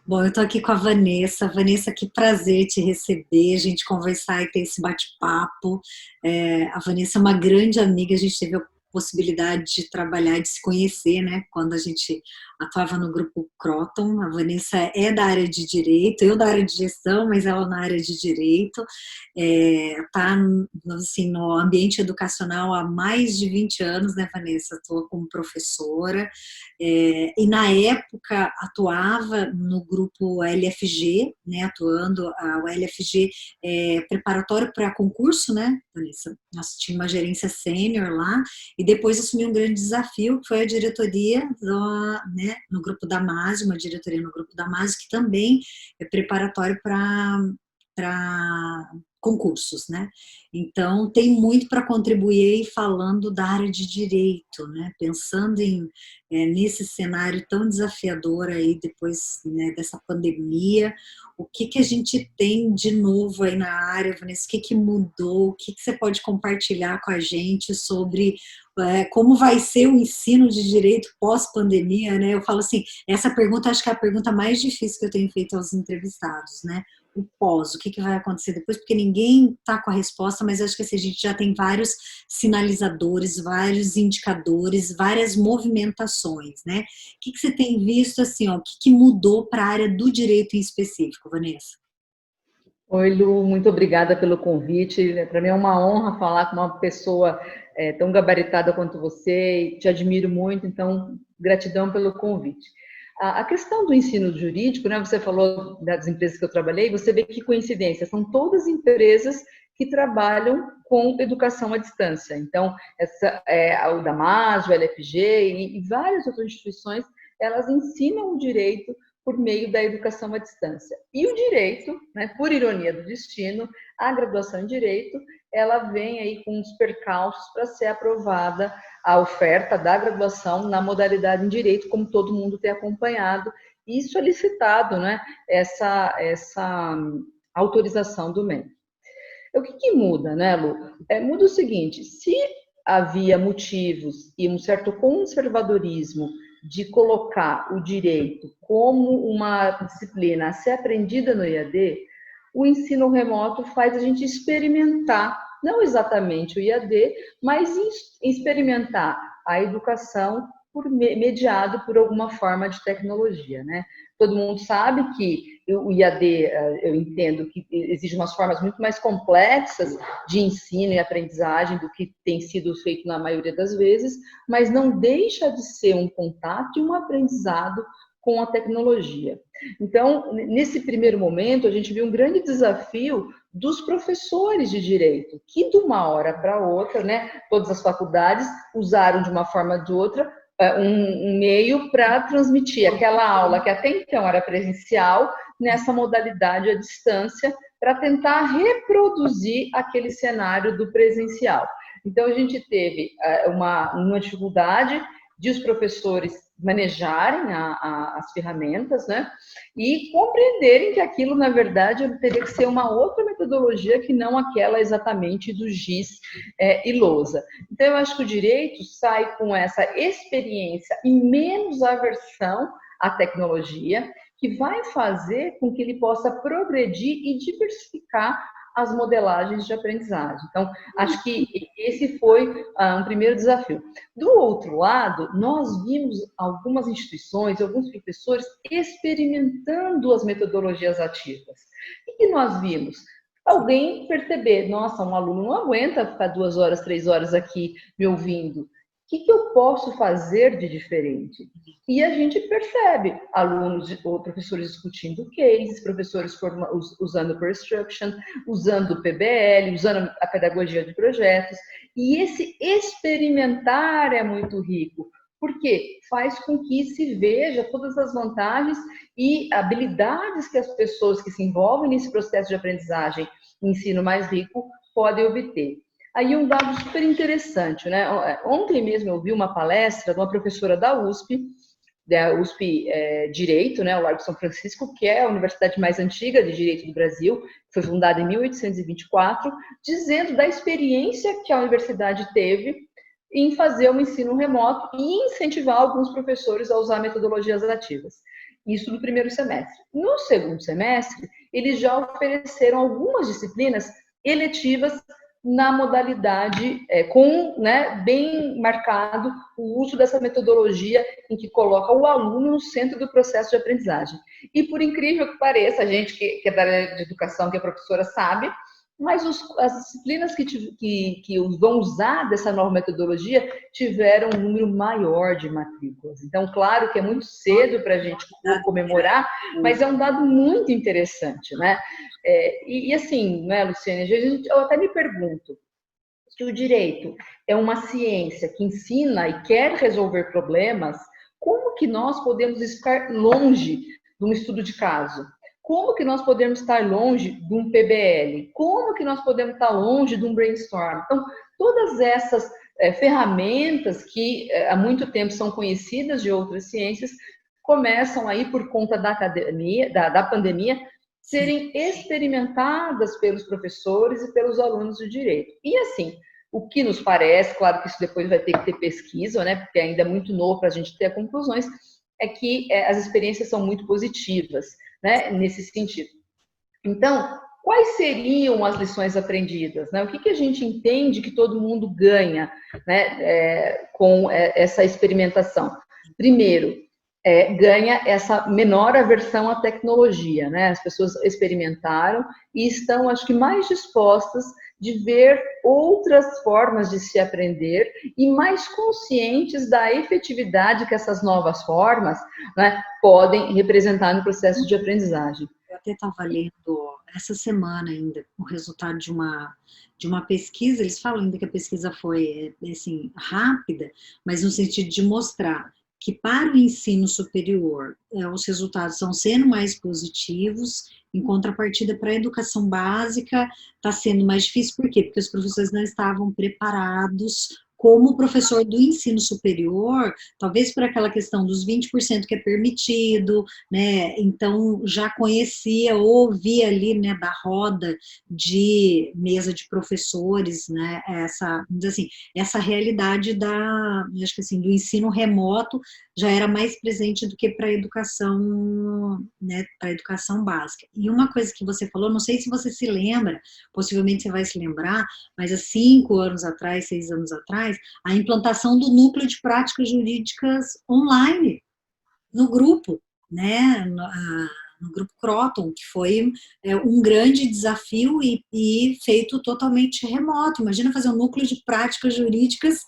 Bom, eu estou aqui com a Vanessa. Vanessa, que prazer te receber, a gente conversar e ter esse bate-papo. A Vanessa é uma grande amiga, a gente teve a possibilidade de trabalhar, de se conhecer, né? Quando a gente atuava no grupo Croton. A Vanessa é da área de direito, eu da área de gestão, mas ela na área de direito. Está assim, no ambiente educacional há mais de 20 anos, né, Vanessa? Atua como professora. E na época atuava no grupo LFG, né, atuando, o LFG preparatório para concurso, né, Vanessa? Nós tínhamos uma gerência sênior lá, e depois assumi um grande desafio, que foi a diretoria né, no grupo da MASE, uma diretoria no grupo da MASE, que também é preparatório para concursos, né? Então, tem muito para contribuir aí falando da área de direito, né? Pensando nesse cenário tão desafiador aí depois, né, dessa pandemia, o que que a gente tem de novo aí na área, Vanessa? O que que mudou? O que que você pode compartilhar com a gente sobre como vai ser o ensino de direito pós-pandemia, né? Eu falo assim, essa pergunta acho que é a pergunta mais difícil que eu tenho feito aos entrevistados, né? O pós, o que que vai acontecer depois, porque ninguém está com a resposta, mas acho que assim, a gente já tem vários sinalizadores, vários indicadores, várias movimentações, né? O que que você tem visto assim, ó, o que que mudou para a área do direito em específico, Vanessa? Oi, Lu, muito obrigada pelo convite. Para mim é uma honra falar com uma pessoa tão gabaritada quanto você e te admiro muito, então gratidão pelo convite. A questão do ensino jurídico, né, você falou das empresas que eu trabalhei, você vê que coincidência, são todas empresas que trabalham com educação à distância. Então, o Damásio, o LFG e várias outras instituições, elas ensinam o direito por meio da educação à distância. E o direito, né, por ironia do destino, a graduação em direito, ela vem aí com uns percalços para ser aprovada a oferta da graduação na modalidade em direito, como todo mundo tem acompanhado, e solicitado, né, essa autorização do MEC. O que muda, né, Lu? Muda o seguinte, se havia motivos e um certo conservadorismo de colocar o direito como uma disciplina a ser aprendida no IAD, o ensino remoto faz a gente experimentar, não exatamente o IAD, mas experimentar a educação mediado por alguma forma de tecnologia, né? Todo mundo sabe que o IAD, eu entendo que exige umas formas muito mais complexas de ensino e aprendizagem do que tem sido feito na maioria das vezes, mas não deixa de ser um contato e um aprendizado com a tecnologia. Então, nesse primeiro momento, a gente viu um grande desafio dos professores de direito, que de uma hora para outra, né, todas as faculdades usaram de uma forma ou de outra um meio para transmitir aquela aula que até então era presencial nessa modalidade à distância para tentar reproduzir aquele cenário do presencial. Então, a gente teve uma dificuldade de os professores manejarem as ferramentas, né? E compreenderem que aquilo, na verdade, teria que ser uma outra metodologia que não aquela exatamente do giz e lousa. Então, eu acho que o direito sai com essa experiência e menos aversão à tecnologia, que vai fazer com que ele possa progredir e diversificar as modelagens de aprendizagem. Então, acho que esse foi um primeiro desafio. Do outro lado, nós vimos algumas instituições, alguns professores experimentando as metodologias ativas. O que nós vimos? Alguém perceber, nossa, um aluno não aguenta ficar 2 horas, 3 horas aqui me ouvindo. O que eu posso fazer de diferente? E a gente percebe alunos ou professores discutindo cases, professores usando per instruction, usando o PBL, usando a pedagogia de projetos. E esse experimentar é muito rico, porque faz com que se veja todas as vantagens e habilidades que as pessoas que se envolvem nesse processo de aprendizagem e ensino mais rico podem obter. Aí um dado super interessante, né? Ontem mesmo eu vi uma palestra de uma professora da USP Direito, né, o Largo São Francisco, que é a universidade mais antiga de direito do Brasil, foi fundada em 1824, dizendo da experiência que a universidade teve em fazer um ensino remoto e incentivar alguns professores a usar metodologias ativas. Isso no primeiro semestre. No segundo semestre, eles já ofereceram algumas disciplinas eletivas na modalidade com, né, bem marcado o uso dessa metodologia em que coloca o aluno no centro do processo de aprendizagem. E por incrível que pareça, a gente que é da área de educação, que é professora, sabe, mas as disciplinas que vão usar dessa nova metodologia tiveram um número maior de matrículas. Então, claro que é muito cedo para a gente comemorar, mas é um dado muito interessante, né? E assim, né, Luciane, eu até me pergunto, se o direito é uma ciência que ensina e quer resolver problemas, como que nós podemos estar longe de um estudo de caso? Como que nós podemos estar longe de um PBL? Como que nós podemos estar longe de um brainstorm? Então, todas essas ferramentas que há muito tempo são conhecidas de outras ciências, começam aí, por conta da pandemia, serem experimentadas pelos professores e pelos alunos do direito. E assim, o que nos parece, claro que isso depois vai ter que ter pesquisa, né, porque ainda é muito novo para a gente ter conclusões, é que as experiências são muito positivas, né, nesse sentido. Então, quais seriam as lições aprendidas? Né? O que a gente entende que todo mundo ganha, né, com essa experimentação? Primeiro, ganha essa menor aversão à tecnologia, né? As pessoas experimentaram e estão, acho que, mais dispostas de ver outras formas de se aprender e mais conscientes da efetividade que essas novas formas, né, podem representar no processo de aprendizagem. Eu até estava lendo essa semana ainda o resultado de uma pesquisa. Eles falam ainda que a pesquisa foi assim, rápida, mas no sentido de mostrar que para o ensino superior os resultados estão sendo mais positivos, em contrapartida para a educação básica está sendo mais difícil. Por quê? Porque os professores não estavam preparados como professor do ensino superior, talvez por aquela questão dos 20% que é permitido, né? Então já conhecia, ouvia ali, né, da roda de mesa de professores, né, essa realidade acho que assim, do ensino remoto já era mais presente do que para a educação, né, para a educação básica. E uma coisa que você falou, não sei se você se lembra, possivelmente você vai se lembrar, mas há 5 anos atrás, 6 anos atrás, a implantação do núcleo de práticas jurídicas online no grupo, né, no grupo Croton, que foi um grande desafio e feito totalmente remoto. Imagina fazer um núcleo de práticas jurídicas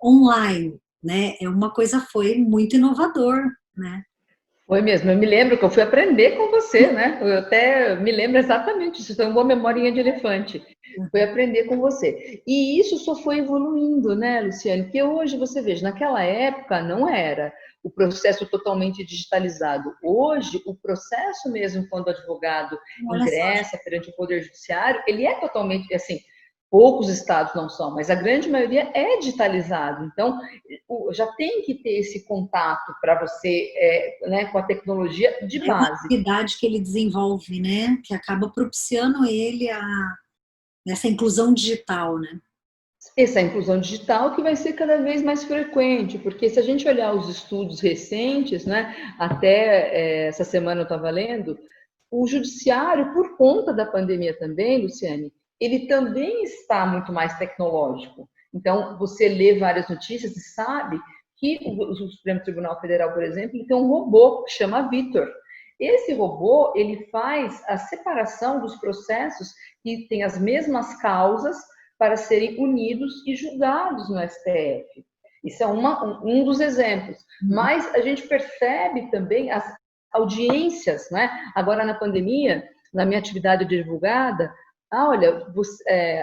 online, né? Uma coisa, foi muito inovador, né? Foi mesmo, eu me lembro que eu fui aprender com você, né? Eu até me lembro exatamente disso, foi uma boa memória de elefante. Foi aprender com você. E isso só foi evoluindo, né, Luciane? Porque hoje você veja, naquela época não era o processo totalmente digitalizado. Hoje, o processo mesmo, quando o advogado ingressa perante o Poder Judiciário, ele é totalmente, assim, poucos estados não são, mas a grande maioria é digitalizado. Então, já tem que ter esse contato para você, né, com a tecnologia de base. É uma atividade que ele desenvolve, né, que acaba propiciando ele nessa inclusão digital, né? Essa inclusão digital que vai ser cada vez mais frequente, porque se a gente olhar os estudos recentes, né, até essa semana eu estava lendo, o judiciário, por conta da pandemia também, Luciane, ele também está muito mais tecnológico. Então, você lê várias notícias e sabe que o Supremo Tribunal Federal, por exemplo, ele tem um robô que chama Vitor. Esse robô, ele faz a separação dos processos que têm as mesmas causas para serem unidos e julgados no STF. Isso é um dos exemplos. Mas a gente percebe também as audiências, né? Agora, na pandemia, na minha atividade de advogada, olha,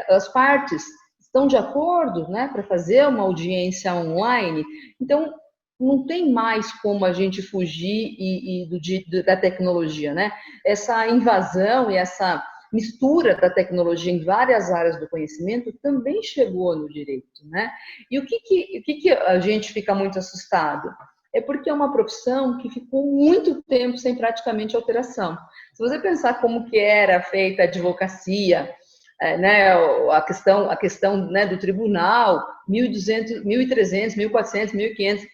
as partes estão de acordo, né, para fazer uma audiência online. Então, não tem mais como a gente fugir da tecnologia, né? Essa invasão e essa mistura da tecnologia em várias áreas do conhecimento também chegou no direito, né? E o que a gente fica muito assustado? É porque é uma profissão que ficou muito tempo sem praticamente alteração. Se você pensar como que era feita a advocacia, né, a questão, né, do tribunal, 1.200, 1.300, 1.400, 1.500,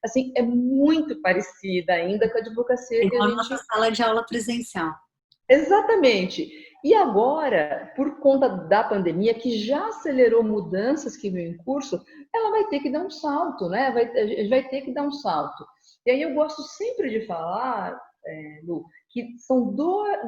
assim, é muito parecida ainda com a advocacia que a Igual a gente... nossa sala de aula presencial. Exatamente. E agora, por conta da pandemia, que já acelerou mudanças que vêm em curso, ela vai ter que dar um salto, né? A gente vai ter que dar um salto. E aí eu gosto sempre de falar, Lu, que são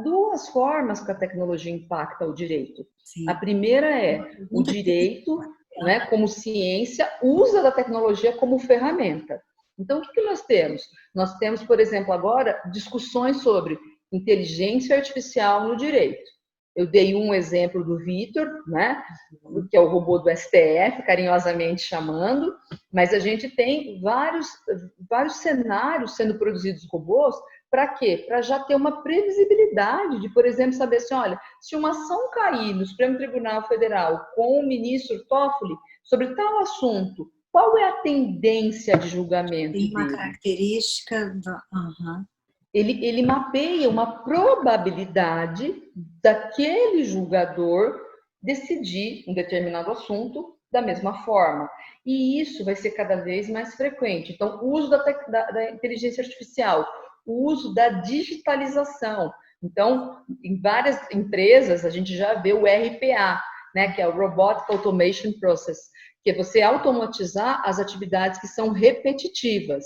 duas formas que a tecnologia impacta o direito. A Sim. primeira é o direito, né, como ciência, usa da tecnologia como ferramenta. Então, o que nós temos? Nós temos, por exemplo, agora discussões sobre inteligência artificial no direito. Eu dei um exemplo do Vitor, né, que é o robô do STF, carinhosamente chamando, mas a gente tem vários cenários sendo produzidos robôs. Para quê? Para já ter uma previsibilidade de, por exemplo, saber assim, olha, se uma ação cair no Supremo Tribunal Federal com o ministro Toffoli sobre tal assunto, qual é a tendência de julgamento Tem uma dele? característica Ele mapeia uma probabilidade daquele julgador decidir um determinado assunto da mesma forma. E isso vai ser cada vez mais frequente. Então, o uso da inteligência artificial, o uso da digitalização. Então, em várias empresas, a gente já vê o RPA, né, que é o Robotic Automation Process, que é você automatizar as atividades que são repetitivas.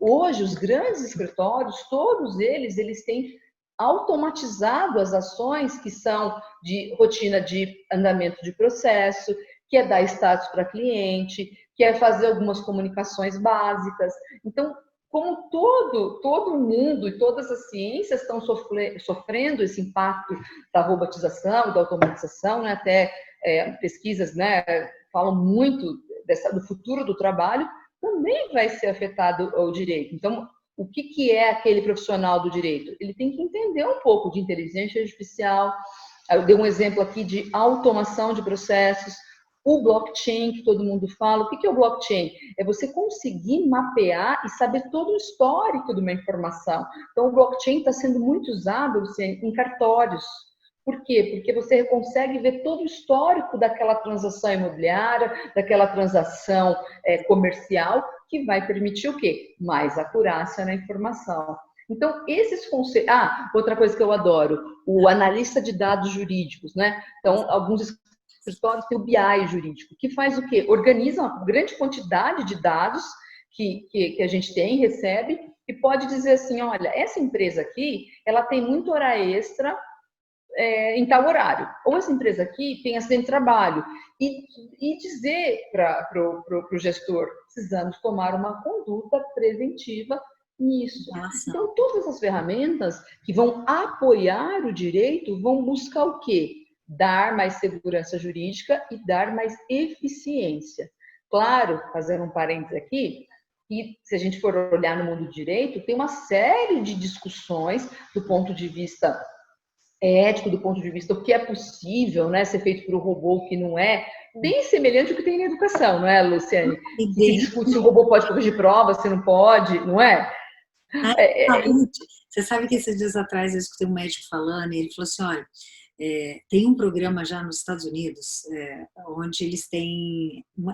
Hoje, os grandes escritórios, todos eles têm automatizado as ações que são de rotina de andamento de processo, que é dar status para cliente, que é fazer algumas comunicações básicas. Então, como todo mundo e todas as ciências estão sofrendo esse impacto da robotização, da automatização, né? Até pesquisas, né, falam muito do futuro do trabalho, também vai ser afetado o direito. Então, o que é aquele profissional do direito? Ele tem que entender um pouco de inteligência artificial. Eu dei um exemplo aqui de automação de processos, o blockchain, que todo mundo fala. O que é o blockchain? É você conseguir mapear e saber todo o histórico de uma informação. Então, o blockchain está sendo muito usado, Luciane, em cartórios. Por quê? Porque você consegue ver todo o histórico daquela transação imobiliária, daquela transação comercial, que vai permitir o quê? Mais acurácia na informação. Então, esses conceitos... outra coisa que eu adoro, o analista de dados jurídicos, né? Então, alguns escritórios têm o BI jurídico, que faz o quê? Organiza uma grande quantidade de dados que a gente tem, recebe, e pode dizer assim, olha, essa empresa aqui, ela tem muita hora extra em tal horário. Ou essa empresa aqui tem acidente de trabalho. E dizer para o gestor, precisamos tomar uma conduta preventiva nisso. Nossa. Então, todas as ferramentas que vão apoiar o direito vão buscar o quê? Dar mais segurança jurídica e dar mais eficiência. Claro, fazendo um parênteses aqui, e se a gente for olhar no mundo do direito, tem uma série de discussões do ponto de vista ético, do ponto de vista do que é possível, né, ser feito por um robô, o que não é, bem semelhante ao que tem na educação, não é, Luciane? Que se discute se o robô pode corrigir provas, se não pode, não é? Você sabe que esses dias atrás eu escutei um médico falando, e ele falou assim, olha, tem um programa já nos Estados Unidos, onde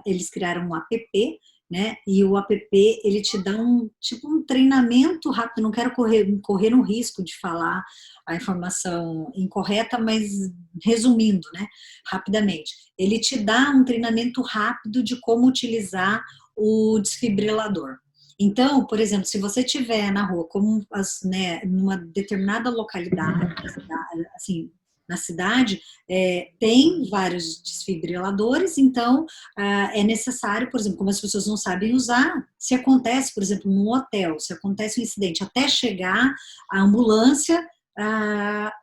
eles criaram um app, né? E o app, ele te dá um treinamento rápido, não quero correr um risco de falar a informação incorreta, mas resumindo, né, rapidamente, ele te dá um treinamento rápido de como utilizar o desfibrilador. Então, por exemplo, se você estiver na rua, né, numa determinada localidade, assim, na cidade, tem vários desfibriladores, então é necessário, por exemplo, como as pessoas não sabem usar, se acontece, por exemplo, num hotel, se acontece um incidente, até chegar a ambulância,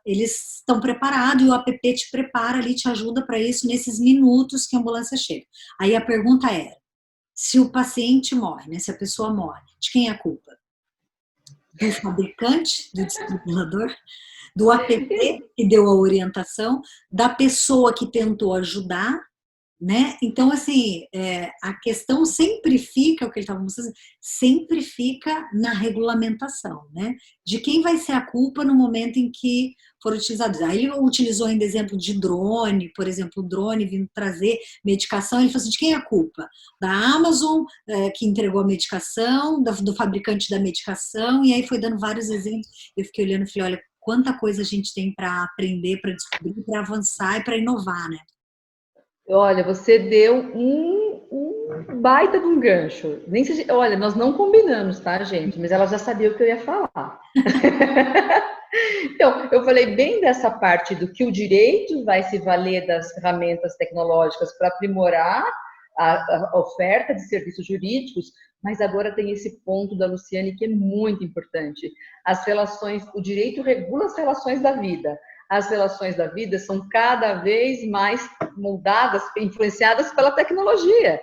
eles estão preparados e o app te prepara ali, te ajuda para isso nesses minutos que a ambulância chega. Aí a pergunta era, se o paciente morre, né, se a pessoa morre, de quem é a culpa? Do fabricante do desfibrilador? Do app que deu a orientação, da pessoa que tentou ajudar, né? Então, assim, a questão sempre fica, o que ele estava mostrando, sempre fica na regulamentação, né? De quem vai ser a culpa no momento em que for utilizado. Aí ele utilizou ainda exemplo de drone, por exemplo, o drone vindo trazer medicação, ele falou assim, de quem é a culpa? Da Amazon, que entregou a medicação, do fabricante da medicação, e aí foi dando vários exemplos. Eu fiquei olhando e falei, olha, quanta coisa a gente tem para aprender, para descobrir, para avançar e para inovar, né? Olha, você deu um baita de um gancho. Nem se, olha, nós não combinamos, tá, gente? Mas ela já sabia o que eu ia falar. Então, eu falei bem dessa parte do que o direito vai se valer das ferramentas tecnológicas para aprimorar a oferta de serviços jurídicos, mas agora tem esse ponto da Luciane que é muito importante. As relações, o direito regula as relações da vida. As relações da vida são cada vez mais moldadas, influenciadas pela tecnologia.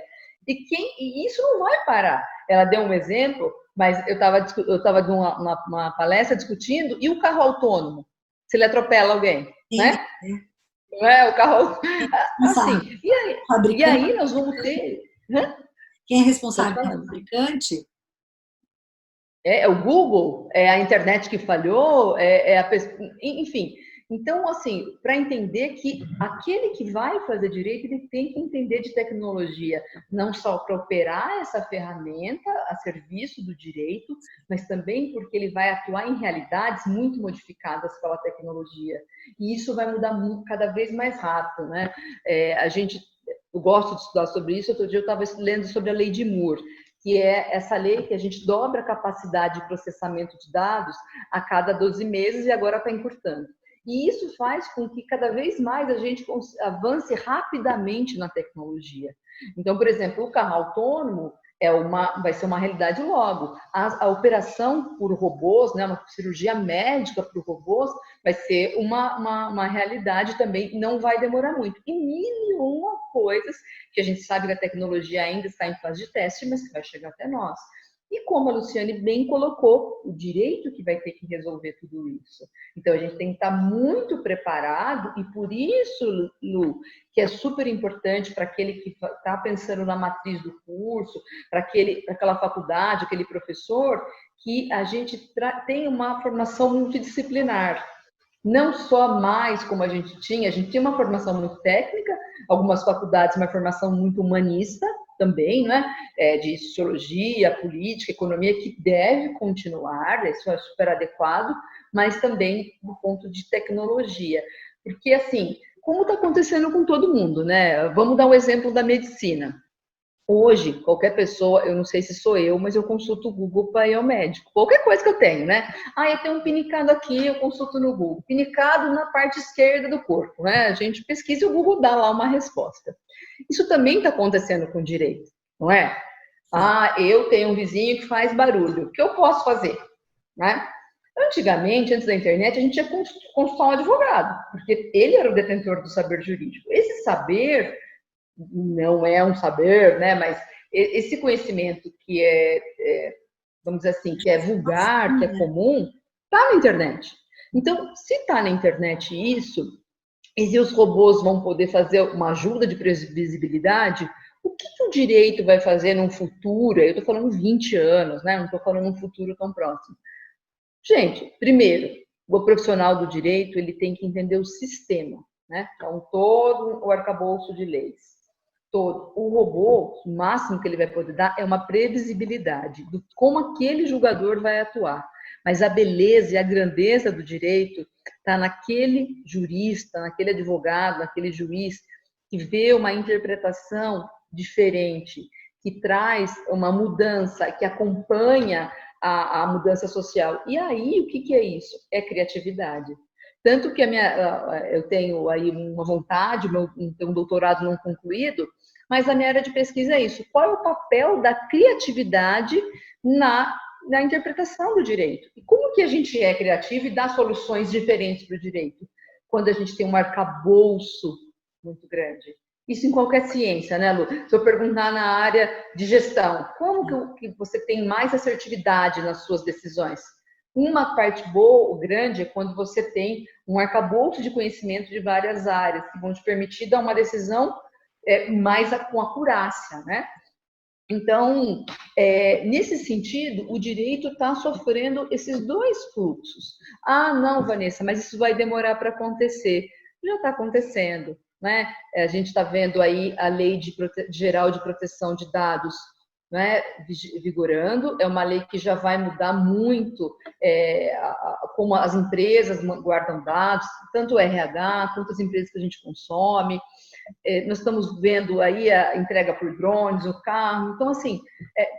E isso não vai parar. Ela deu um exemplo, mas eu estava numa palestra discutindo, e o carro autônomo? Se ele atropela alguém, Sim, né? Não é? O carro. Assim, e fabricante, aí nós vamos ter. Hã? quem é Pode responsável pelo falar. fabricante? É o Google, é a internet que falhou, enfim. Então, assim, para entender que aquele que vai fazer direito, ele tem que entender de tecnologia, não só para operar essa ferramenta a serviço do direito, mas também porque ele vai atuar em realidades muito modificadas pela tecnologia. E isso vai mudar cada vez mais rápido, né? Eu gosto de estudar sobre isso. Outro dia eu estava lendo sobre a lei de Moore, que é essa lei que a gente dobra a capacidade de processamento de dados a cada 12 meses e agora está encurtando. E isso faz com que cada vez mais a gente avance rapidamente na tecnologia. Então, por exemplo, o carro autônomo vai ser uma realidade logo. A operação por robôs, né, uma cirurgia médica por robôs, vai ser uma realidade também, não vai demorar muito. E mil e uma coisas que a gente sabe que a tecnologia ainda está em fase de teste, mas que vai chegar até nós. E como a Luciane bem colocou, o direito que vai ter que resolver tudo isso. Então, a gente tem que estar muito preparado, e por isso, Lu, que é super importante para aquele que está pensando na matriz do curso, para aquela faculdade, aquele professor, que a gente tenha uma formação multidisciplinar. Não só mais como a gente tinha uma formação muito técnica, algumas faculdades uma formação muito humanista também, né? De sociologia, política, economia, que deve continuar, isso é super adequado, mas também do ponto de tecnologia. Porque, assim, como está acontecendo com todo mundo, né? Vamos dar um exemplo da medicina. Hoje, qualquer pessoa, eu não sei se sou eu, mas eu consulto o Google para ir ao médico. Qualquer coisa que eu tenho, né? Eu tenho um pinicado aqui, eu consulto no Google. Pinicado na parte esquerda do corpo, né? A gente pesquisa e o Google dá lá uma resposta. Isso também está acontecendo com o direito, não é? Eu tenho um vizinho que faz barulho. O que eu posso fazer? Né? Antigamente, antes da internet, a gente ia consultar um advogado, porque ele era o detentor do saber jurídico. Esse saber não é um saber, né? Mas esse conhecimento que vamos dizer assim, que é vulgar, que é comum, está na internet. Então, se está na internet isso, e se os robôs vão poder fazer uma ajuda de previsibilidade, o que o direito vai fazer num futuro? Eu estou falando 20 anos, né? Não estou falando num futuro tão próximo. Gente, primeiro, o profissional do direito ele tem que entender o sistema, né? Então, todo o arcabouço de leis. Todo. O robô, o máximo que ele vai poder dar é uma previsibilidade de como aquele julgador vai atuar. Mas a beleza e a grandeza do direito está naquele jurista, naquele advogado, naquele juiz que vê uma interpretação diferente, que traz uma mudança, que acompanha a mudança social. E aí, o que é isso? É criatividade. Tanto que eu tenho aí uma vontade, um doutorado não concluído, mas a minha área de pesquisa é isso. Qual é o papel da criatividade na interpretação do direito? E como que a gente é criativo e dá soluções diferentes para o direito? Quando a gente tem um arcabouço muito grande. Isso em qualquer ciência, né, Lu? Se eu perguntar na área de gestão, como que você tem mais assertividade nas suas decisões? Uma parte boa, ou grande, é quando você tem um arcabouço de conhecimento de várias áreas que vão te permitir dar uma decisão mais com acurácia, né? Então, nesse sentido, o direito está sofrendo esses dois fluxos. Ah, não, Vanessa, mas isso vai demorar para acontecer. Já está acontecendo, né? A gente está vendo aí a Lei Geral de Proteção de Dados, né, vigorando. É uma lei que já vai mudar muito como as empresas guardam dados, tanto o RH quanto as empresas que a gente consome. Nós estamos vendo aí a entrega por drones, o carro. Então, assim,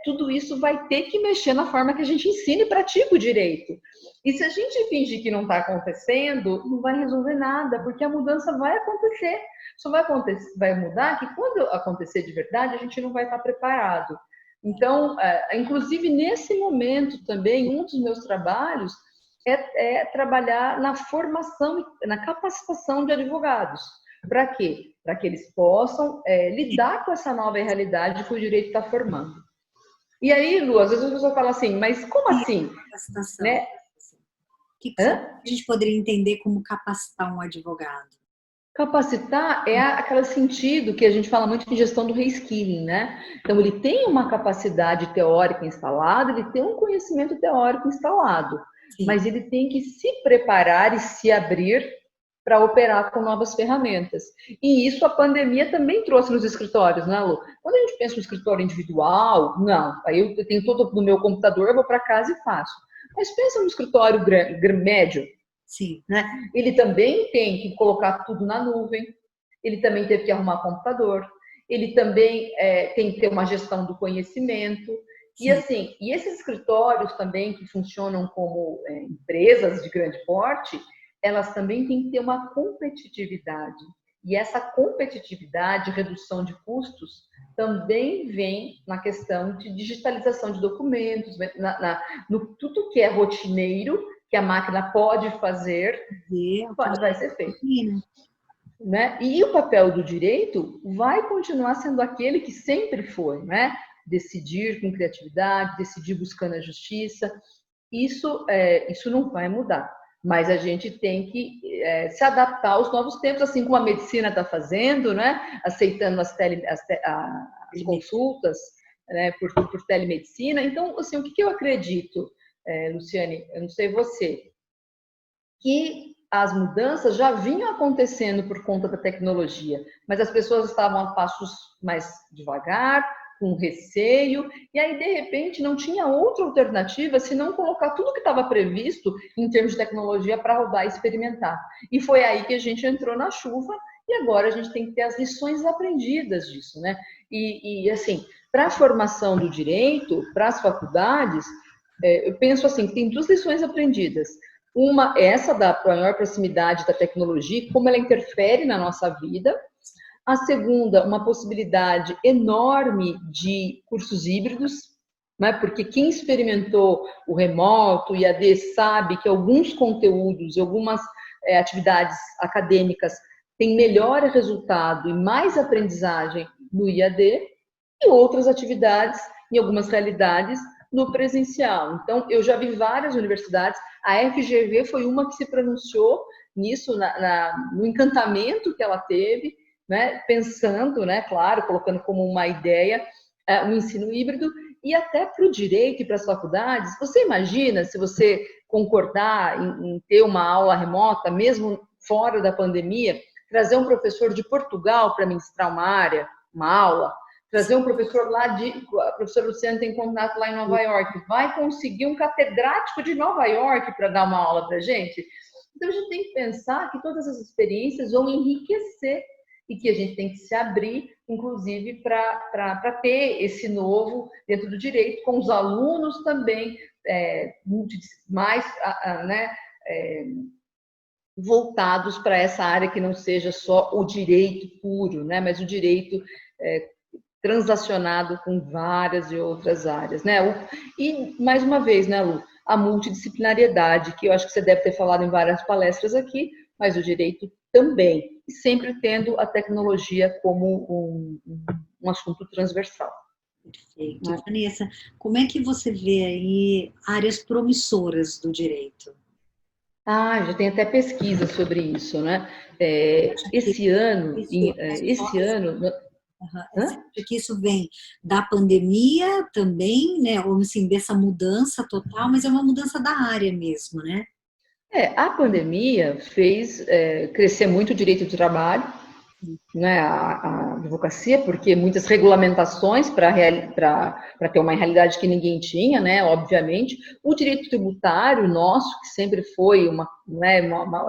tudo isso vai ter que mexer na forma que a gente ensina e pratica o direito. E se a gente fingir que não está acontecendo, não vai resolver nada, porque a mudança vai acontecer. Só vai mudar que quando acontecer de verdade, a gente não vai estar preparado. Então, inclusive nesse momento também, um dos meus trabalhos é trabalhar na formação, na capacitação de advogados. Para quê? Para que eles possam lidar com essa nova realidade que o direito está formando. E aí, Lu, às vezes a pessoa fala assim, mas como assim? Capacitação. Né? O que a gente poderia entender como capacitar um advogado? Capacitar é aquele sentido que a gente fala muito em gestão do reskilling, né? Então, ele tem uma capacidade teórica instalada, ele tem um conhecimento teórico instalado, sim, mas ele tem que se preparar e se abrir para operar com novas ferramentas. E isso a pandemia também trouxe nos escritórios, né, Lu? Quando a gente pensa no escritório individual, não, aí eu tenho todo no meu computador, eu vou para casa e faço. Mas pensa no escritório médio, sim, né? Ele também tem que colocar tudo na nuvem, ele também teve que arrumar computador, ele também tem que ter uma gestão do conhecimento. Sim. E assim, e esses escritórios também que funcionam como empresas de grande porte, elas também têm que ter uma competitividade. E essa competitividade, redução de custos, também vem na questão de digitalização de documentos, no tudo que é rotineiro, que a máquina pode fazer, vai ser feito. Né? E o papel do direito vai continuar sendo aquele que sempre foi, né? Decidir com criatividade, decidir buscando a justiça. Isso não vai mudar. Mas a gente tem que se adaptar aos novos tempos, assim como a medicina está fazendo, né? Aceitando as consultas, né? por telemedicina. Então, assim, o que eu acredito, Luciane, eu não sei você, que as mudanças já vinham acontecendo por conta da tecnologia, mas as pessoas estavam a passos mais devagar, com receio, e aí, de repente, não tinha outra alternativa senão colocar tudo que estava previsto em termos de tecnologia para rodar e experimentar. E foi aí que a gente entrou na chuva, e agora a gente tem que ter as lições aprendidas disso, né? E assim, para a formação do direito, para as faculdades, eu penso assim, que tem duas lições aprendidas. Uma, essa da maior proximidade da tecnologia, como ela interfere na nossa vida. A segunda, uma possibilidade enorme de cursos híbridos, né? Porque quem experimentou o remoto e AD sabe que alguns conteúdos e algumas atividades acadêmicas têm melhor resultado e mais aprendizagem no IAD e outras atividades, em algumas realidades, no presencial. Então, eu já vi várias universidades, a FGV foi uma que se pronunciou nisso, no encantamento que ela teve, né, pensando, né, claro, colocando como uma ideia um ensino híbrido, e até para o direito e para as faculdades. Você imagina, se você concordar em ter uma aula remota, mesmo fora da pandemia, trazer um professor de Portugal para ministrar uma aula, trazer um professor a professora Luciana tem contato lá em Nova York, vai conseguir um catedrático de Nova York para dar uma aula para a gente? Então, a gente tem que pensar que todas essas experiências vão enriquecer e que a gente tem que se abrir, inclusive, para ter esse novo dentro do direito, com os alunos também mais voltados para essa área que não seja só o direito puro, né, mas o direito transacionado com várias e outras áreas, né? E, mais uma vez, né, Lu, a multidisciplinariedade, que eu acho que você deve ter falado em várias palestras aqui, mas o direito também, e sempre tendo a tecnologia como um assunto transversal. Perfeito. Vanessa, como é que você vê aí áreas promissoras do direito? Já tem até pesquisa sobre isso, né? Esse ano Aham. Você acha que isso vem da pandemia também, né? Ou assim, dessa mudança total, mas é uma mudança da área mesmo, né? A pandemia fez crescer muito o direito do trabalho, né, a advocacia, porque muitas regulamentações para ter uma realidade que ninguém tinha, né, obviamente. O direito tributário nosso, que sempre foi uma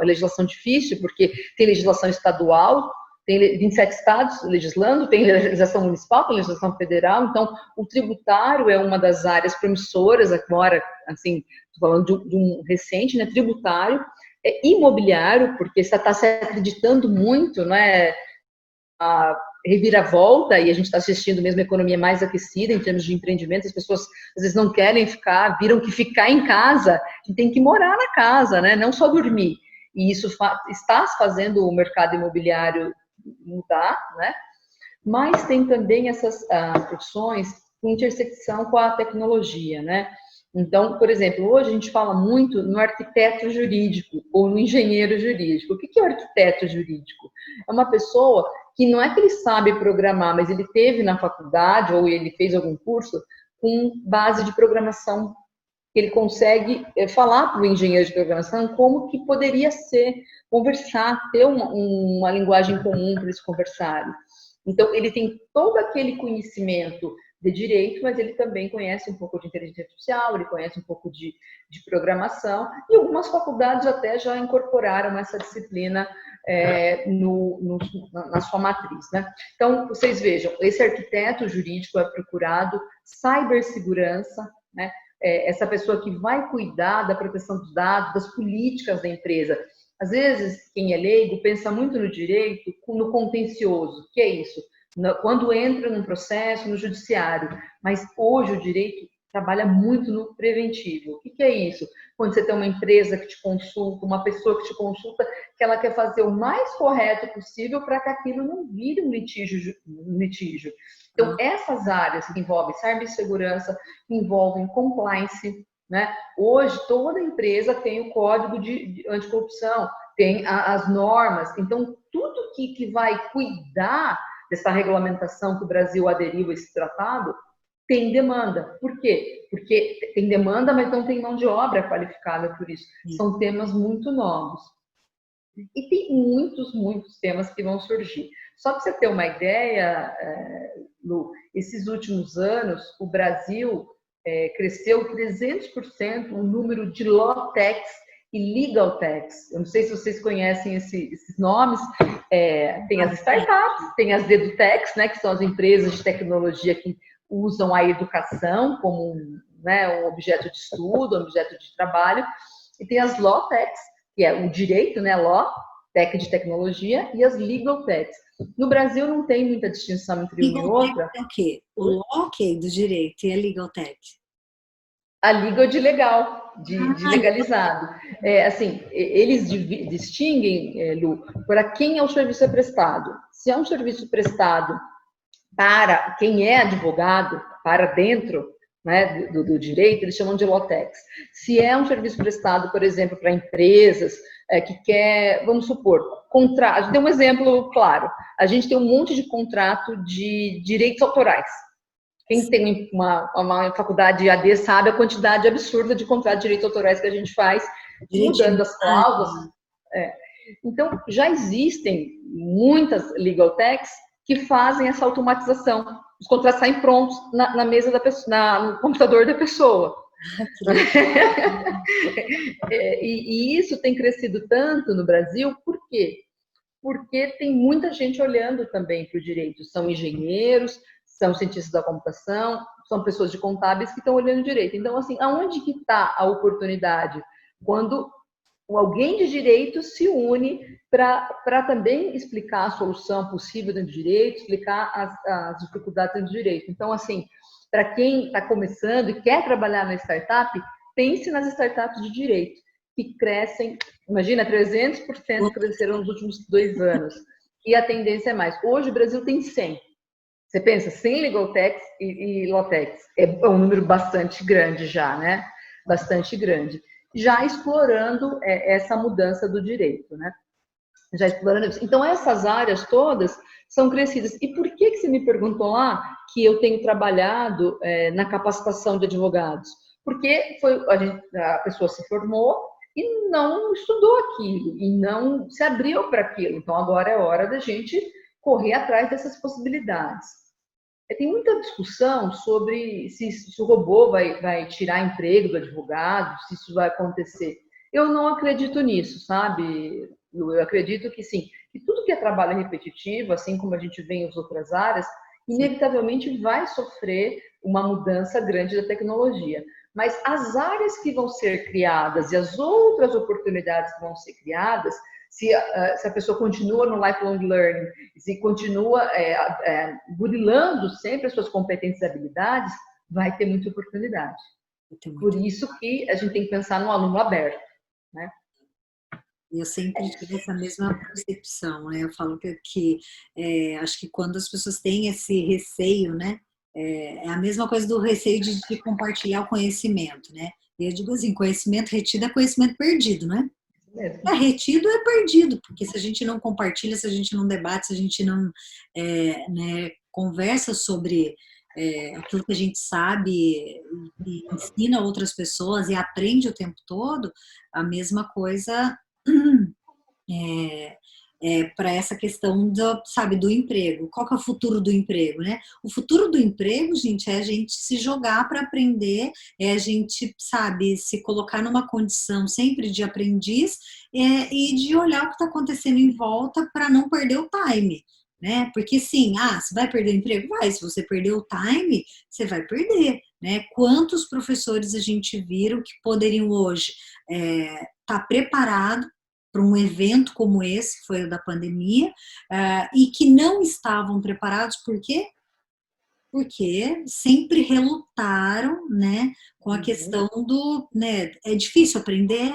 legislação difícil, porque tem legislação estadual, tem 27 estados legislando, tem legislação municipal, tem legislação federal, então o tributário é uma das áreas promissoras agora, assim, estou falando de um recente, né, tributário, imobiliário, porque está se acreditando muito, né, a reviravolta, e a gente está assistindo mesmo a economia mais aquecida em termos de empreendimento, as pessoas às vezes não querem ficar, viram que ficar em casa, que tem que morar na casa, né? Não só dormir. E isso está fazendo o mercado imobiliário mudar, né? Mas tem também essas profissões com intersecção com a tecnologia, né? Então, por exemplo, hoje a gente fala muito no arquiteto jurídico ou no engenheiro jurídico. O que é o arquiteto jurídico? É uma pessoa que não é que ele sabe programar, mas ele teve na faculdade ou ele fez algum curso com base de programação, que ele consegue falar para o engenheiro de programação como que poderia ser, conversar, ter uma linguagem comum para eles conversarem. Então, ele tem todo aquele conhecimento de direito, mas ele também conhece um pouco de inteligência artificial, ele conhece um pouco de programação, e algumas faculdades até já incorporaram essa disciplina na sua matriz, né? Então, vocês vejam, esse arquiteto jurídico é procurado, cibersegurança, né? Essa pessoa que vai cuidar da proteção dos dados, das políticas da empresa. Às vezes, quem é leigo pensa muito no direito, no contencioso. O que é isso? Quando entra num processo, no judiciário. Mas hoje o direito trabalha muito no preventivo. O que é isso? Quando você tem uma empresa que te consulta, uma pessoa que te consulta, que ela quer fazer o mais correto possível para que aquilo não vire um litígio. Então, essas áreas que envolvem cibersegurança, que envolvem compliance, né? Hoje, toda empresa tem o código de anticorrupção, tem as normas. Então, tudo que vai cuidar dessa regulamentação que o Brasil aderiu a esse tratado, tem demanda. Por quê? Porque tem demanda, mas não tem mão de obra qualificada por isso. São temas muito novos. E tem muitos temas que vão surgir. Só para você ter uma ideia, Lu, esses últimos anos, o Brasil cresceu 300% o número de law techs e legal techs. Eu não sei se vocês conhecem esses nomes. Tem as startups, tem as edutechs, né, que são as empresas de tecnologia que usam a educação como um objeto de estudo, um objeto de trabalho. E tem as law techs, que é o direito, né, law, tech de tecnologia, e as legal techs. No Brasil não tem muita distinção entre uma e outra. É o quê? O law, do direito, e a legal tech? A legal de legal, de legalizado. Assim, eles distinguem, Lu, para quem é o serviço prestado. Se é um serviço prestado para quem é advogado, para dentro, né, do direito, eles chamam de law-techs. Se é um serviço prestado, por exemplo, para empresas que quer, vamos supor, contrato. A gente tem um exemplo claro. A gente tem um monte de contrato de direitos autorais. Quem tem uma faculdade AD sabe a quantidade absurda de contratos de direitos autorais que a gente faz, mudando as cláusulas. Então, já existem muitas legal techs que fazem essa automatização. Os contratos saem prontos na mesa da pessoa, no computador da pessoa. E isso tem crescido tanto no Brasil, por quê? Porque tem muita gente olhando também para o direito. São engenheiros, são cientistas da computação, são pessoas de contábeis que estão olhando direito. Então, assim, aonde que está a oportunidade? Quando alguém de direito se une para também explicar a solução possível dentro do direito, explicar as dificuldades dentro do direito. Então, assim, para quem está começando e quer trabalhar na startup, pense nas startups de direito, que crescem, imagina, 300% cresceram nos últimos 2 anos. E a tendência é mais. Hoje o Brasil tem 100. Você pensa, 100 legal techs e law techs. É um número bastante grande já, né? Bastante grande. Já explorando essa mudança do direito, né? Já explorando isso. Então, essas áreas todas são crescidas. E por que você me perguntou lá que eu tenho trabalhado na capacitação de advogados? Porque a pessoa se formou e não estudou aquilo, e não se abriu para aquilo. Então, agora é hora da gente correr atrás dessas possibilidades. Tem muita discussão sobre se o robô vai tirar emprego do advogado, se isso vai acontecer. Eu não acredito nisso, sabe, Lu? Eu acredito que sim, que tudo que é trabalho repetitivo, assim como a gente vê em outras áreas, inevitavelmente vai sofrer uma mudança grande da tecnologia. Mas as áreas que vão ser criadas e as outras oportunidades que vão ser criadas, se a pessoa continua no lifelong learning, se continua burilando sempre as suas competências e habilidades, vai ter muita oportunidade. Por isso que a gente tem que pensar no aluno aberto, né? Eu sempre tive essa mesma percepção, né? Eu falo acho que quando as pessoas têm esse receio, né? É a mesma coisa do receio de compartilhar o conhecimento, né? E eu digo assim, conhecimento retido é conhecimento perdido, né? É retido é perdido, porque se a gente não compartilha, se a gente não debate, se a gente não né, conversa sobre aquilo que a gente sabe e ensina outras pessoas e aprende o tempo todo, a mesma coisa para essa questão do emprego. Qual que é o futuro do emprego, né? O futuro do emprego, gente, é a gente se jogar para aprender, é a gente, sabe, se colocar numa condição sempre de aprendiz e de olhar o que está acontecendo em volta para não perder o time. Né? Porque sim, você vai perder o emprego? Vai, se você perder o time, você vai perder, né? Quantos professores a gente viram que poderiam hoje estar preparado para um evento como esse, que foi o da pandemia, e que não estavam preparados, por quê? Porque sempre relutaram, né, com a questão né, é difícil aprender,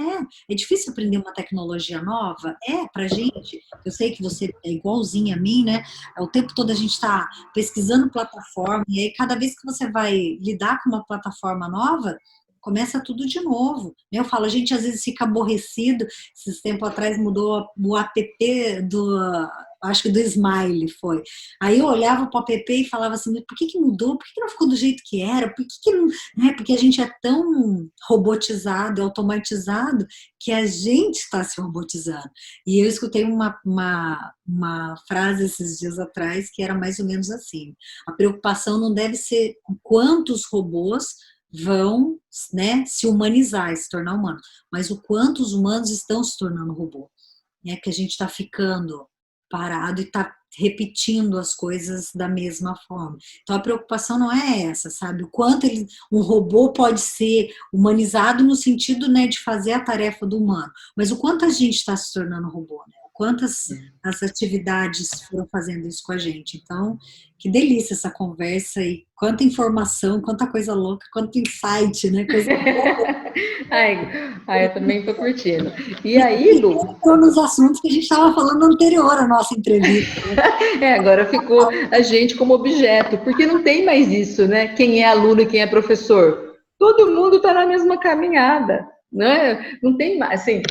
é difícil aprender uma tecnologia nova, pra gente, eu sei que você é igualzinha a mim, né, o tempo todo a gente está pesquisando plataforma, e aí cada vez que você vai lidar com uma plataforma nova, começa tudo de novo. Eu falo, a gente às vezes fica aborrecido. Esses tempos atrás mudou o app acho que do Smile foi. Aí eu olhava para o app e falava assim, por que mudou? Por que não ficou do jeito que era? Por que não... Né? Porque a gente é tão robotizado, automatizado, que a gente está se robotizando. E eu escutei uma frase esses dias atrás que era mais ou menos assim, a preocupação não deve ser quantos robôs vão, né, se humanizar, se tornar humano, mas o quanto os humanos estão se tornando robô, né, que a gente está ficando parado e está repetindo as coisas da mesma forma. Então a preocupação não é essa, sabe? O quanto um robô pode ser humanizado no sentido, né, de fazer a tarefa do humano, mas o quanto a gente está se tornando robô, né? Quantas as atividades foram fazendo isso com a gente. Então, que delícia essa conversa e quanta informação, quanta coisa louca, quanto insight, né? Coisa eu também estou curtindo. E aí, Lu? Entrou nos assuntos que a gente estava falando anterior à nossa entrevista. Agora ficou a gente como objeto, porque não tem mais isso, né? Quem é aluno e quem é professor. Todo mundo está na mesma caminhada. Né? Não tem mais, assim,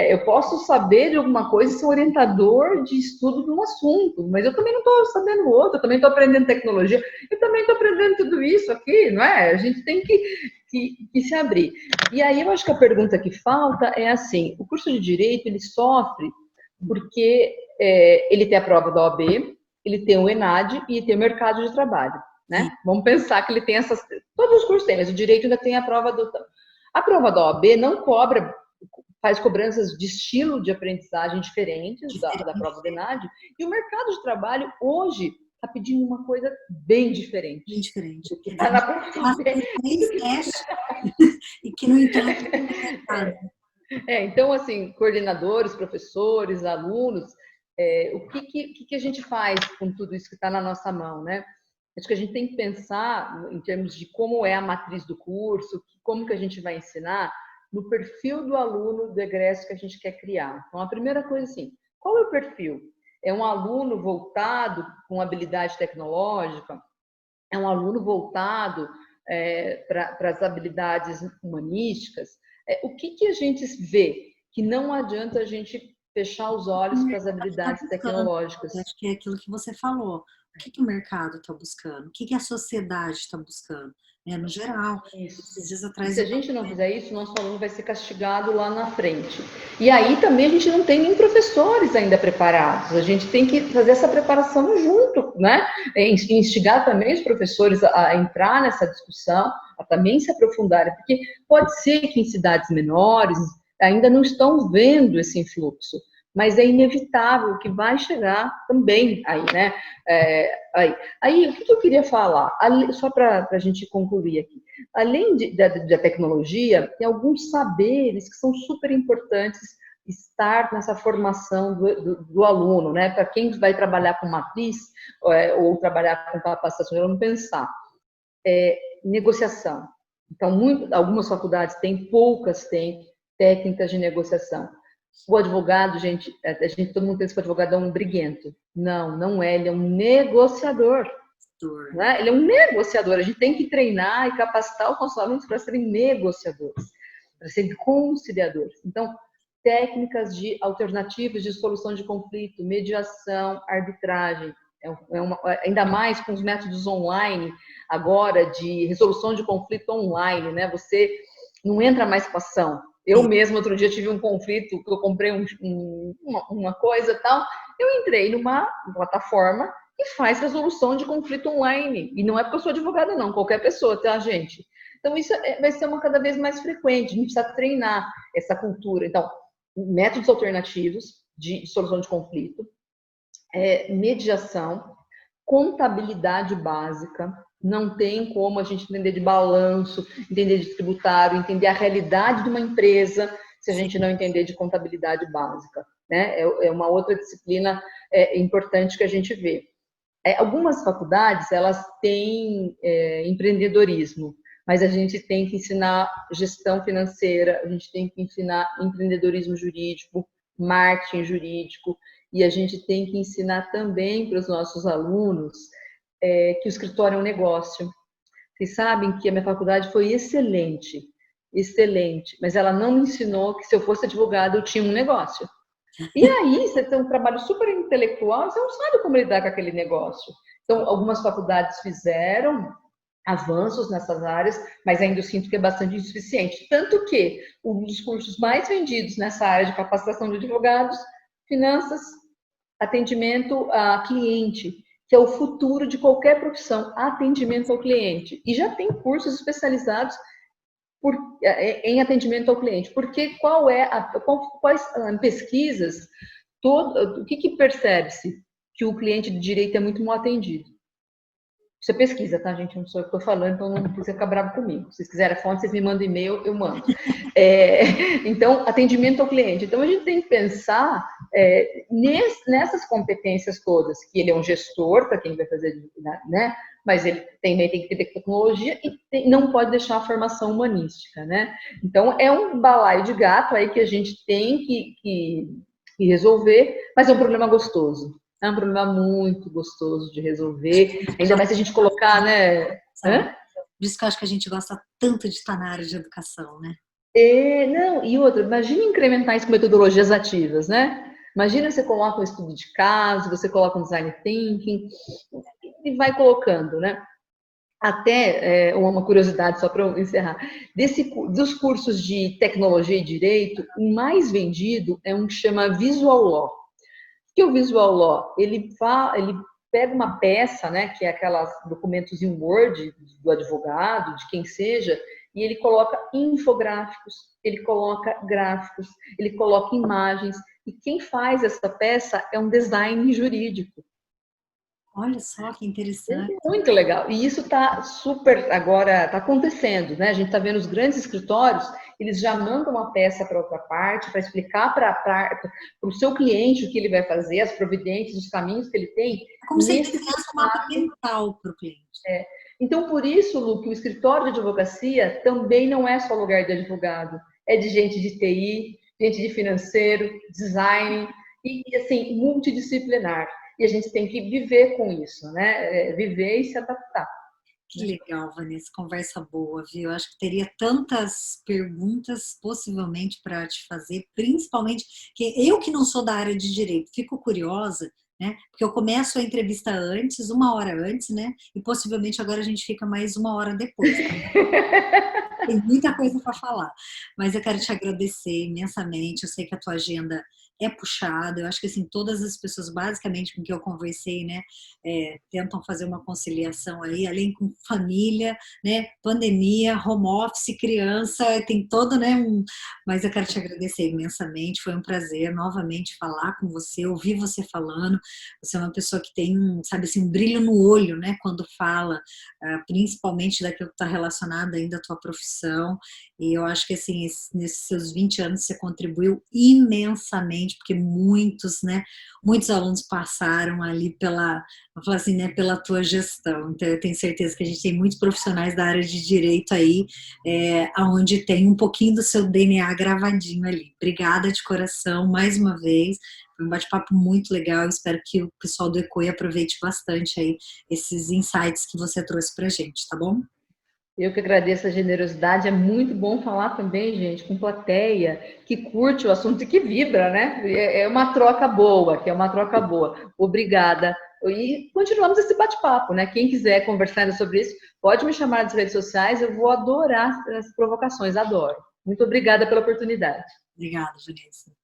eu posso saber de alguma coisa e ser orientador de estudo de um assunto, mas eu também não estou sabendo outro, eu também estou aprendendo tecnologia, eu também estou aprendendo tudo isso aqui, não é? A gente tem que se abrir. E aí eu acho que a pergunta que falta é assim, o curso de Direito, ele sofre porque ele tem a prova da OAB, ele tem o ENAD e tem o mercado de trabalho, né? Vamos pensar que ele tem essas... Todos os cursos têm, mas o Direito ainda tem a prova do... A prova da OAB não cobra, faz cobranças de estilo de aprendizagem diferentes da prova do ENAD, e o mercado de trabalho hoje está pedindo uma coisa bem diferente. Bem diferente. Que está na prova e que, no entanto, é mercado. Então, assim, coordenadores, professores, alunos, o que a gente faz com tudo isso que está na nossa mão, né? Acho que a gente tem que pensar em termos de como é a matriz do curso, como que a gente vai ensinar, no perfil do aluno do egresso que a gente quer criar. Então, a primeira coisa, assim, qual é o perfil? É um aluno voltado com habilidade tecnológica? É um aluno voltado para as habilidades humanísticas? O que a gente vê que não adianta a gente fechar os olhos para as habilidades tecnológicas? Acho que é aquilo que você falou. que o mercado está buscando? O que a sociedade está buscando? Né? No geral, Isso. esses dias E atrás... se a gente não fizer isso, nosso aluno vai ser castigado lá na frente. E aí também a gente não tem nem professores ainda preparados. A gente tem que fazer essa preparação junto, né? Instigar também os professores a entrar nessa discussão, a também se aprofundarem, porque pode ser que em cidades menores ainda não estão vendo esse influxo, mas é inevitável que vai chegar também aí, né? Aí, o que eu queria falar? Só para a gente concluir aqui. Além da tecnologia, tem alguns saberes que são super importantes estar nessa formação do aluno, né? Para quem vai trabalhar com matriz ou trabalhar com capacitação, eu não pensar. Negociação. Então, algumas faculdades têm, poucas têm técnicas de negociação. O advogado, gente, todo mundo pensa que o advogado é um briguento. Não, não é, ele é um negociador. Né? Ele é um negociador, a gente tem que treinar e capacitar os nossos alunos para serem negociadores, para serem conciliadores. Então, técnicas de alternativas de solução de conflito, mediação, arbitragem, ainda mais com os métodos online, agora de resolução de conflito online, né? Você não entra mais com ação. Eu mesmo, outro dia, tive um conflito, que eu comprei uma coisa e tal, eu entrei numa plataforma e faz resolução de conflito online. E não é porque eu sou advogada, não, qualquer pessoa, tá, gente? Então, isso vai ser cada vez mais frequente, a gente precisa treinar essa cultura. Então, métodos alternativos de solução de conflito, mediação, contabilidade básica, não tem como a gente entender de balanço, entender de tributário, entender a realidade de uma empresa, se a gente não entender de contabilidade básica. Né? É uma outra disciplina importante que a gente vê. Algumas faculdades, elas têm empreendedorismo, mas a gente tem que ensinar gestão financeira, a gente tem que ensinar empreendedorismo jurídico, marketing jurídico, e a gente tem que ensinar também para os nossos alunos que o escritório é um negócio. Vocês sabem que a minha faculdade foi excelente, excelente, mas ela não me ensinou que se eu fosse advogada eu tinha um negócio. E aí, você tem um trabalho super intelectual, você não sabe como lidar com aquele negócio. Então, algumas faculdades fizeram avanços nessas áreas, mas ainda eu sinto que é bastante insuficiente. Tanto que um dos cursos mais vendidos nessa área de capacitação de advogados, finanças, atendimento a cliente, que é o futuro de qualquer profissão, atendimento ao cliente. E já tem cursos especializados em atendimento ao cliente, porque quais pesquisas, o que percebe-se? Que o cliente de direito é muito mal atendido. Isso é pesquisa, tá, gente? Não sou eu que estou falando, então não precisa ficar bravo comigo. Se vocês quiserem a fonte, vocês me mandam e-mail, eu mando. Então, atendimento ao cliente. Então, a gente tem que pensar nessas competências todas, que ele é um gestor, para quem vai fazer, né? Mas ele também tem que ter tecnologia e não pode deixar a formação humanística, né? Então, é um balaio de gato aí que a gente tem que resolver, mas é um problema gostoso. É um problema muito gostoso de resolver, ainda mais se a gente colocar, né? Por isso que eu acho que a gente gosta tanto de estar na área de educação, né? Não, e outra, imagina incrementar isso com metodologias ativas, né? Imagina você coloca um estudo de caso, você coloca um design thinking e vai colocando, né? Até uma curiosidade, só para eu encerrar, dos cursos de tecnologia e direito, o mais vendido é um que chama Visual Law. Que o Visual Law, ele pega uma peça, né, que é aquelas documentos em Word do advogado, de quem seja, e ele coloca infográficos, ele coloca gráficos, ele coloca imagens, e quem faz essa peça é um design jurídico. Olha só que interessante. É muito legal. E isso está super agora, está acontecendo, né? A gente está vendo os grandes escritórios, eles já mandam uma peça para outra parte, para explicar para o seu cliente o que ele vai fazer, as providências, os caminhos que ele tem. É como se ele fizesse um mapa mental para o cliente. Então, por isso, Lu, que o escritório de advocacia também não é só lugar de advogado, é de gente de TI, gente de financeiro, design, e assim, multidisciplinar. E a gente tem que viver com isso, né? Viver e se adaptar. Que legal, Vanessa, conversa boa, viu? Eu acho que teria tantas perguntas possivelmente para te fazer, principalmente que eu que não sou da área de direito, fico curiosa, né? Porque eu começo a entrevista antes, 1 hora antes, né? E possivelmente agora a gente fica mais 1 hora depois. Tem muita coisa para falar, mas eu quero te agradecer imensamente. Eu sei que a tua agenda é puxada. Eu acho que assim todas as pessoas, basicamente, com que eu conversei, né, tentam fazer uma conciliação aí, além com família, né, pandemia, home office, criança, tem todo, né, mas eu quero te agradecer imensamente. Foi um prazer novamente falar com você, ouvir você falando. Você é uma pessoa que tem, sabe assim, um brilho no olho, né, quando fala, principalmente daquilo que está relacionado ainda à tua profissão, e eu acho que assim, nesses seus 20 anos você contribuiu imensamente, porque muitos, né, muitos alunos passaram ali pela, vou falar assim, né, pela tua gestão. Então eu tenho certeza que a gente tem muitos profissionais da área de direito aí, onde tem um pouquinho do seu DNA gravadinho ali. Obrigada de coração, mais uma vez. Foi um bate-papo muito legal. Espero que o pessoal do ECOI aproveite bastante aí esses insights que você trouxe pra gente, tá bom? Eu que agradeço a generosidade. É muito bom falar também, gente, com plateia que curte o assunto e que vibra, né? É uma troca boa, que é uma troca boa. Obrigada. E continuamos esse bate-papo, né? Quem quiser conversar sobre isso, pode me chamar nas redes sociais. Eu vou adorar as provocações, adoro. Muito obrigada pela oportunidade. Obrigada, Vanessa.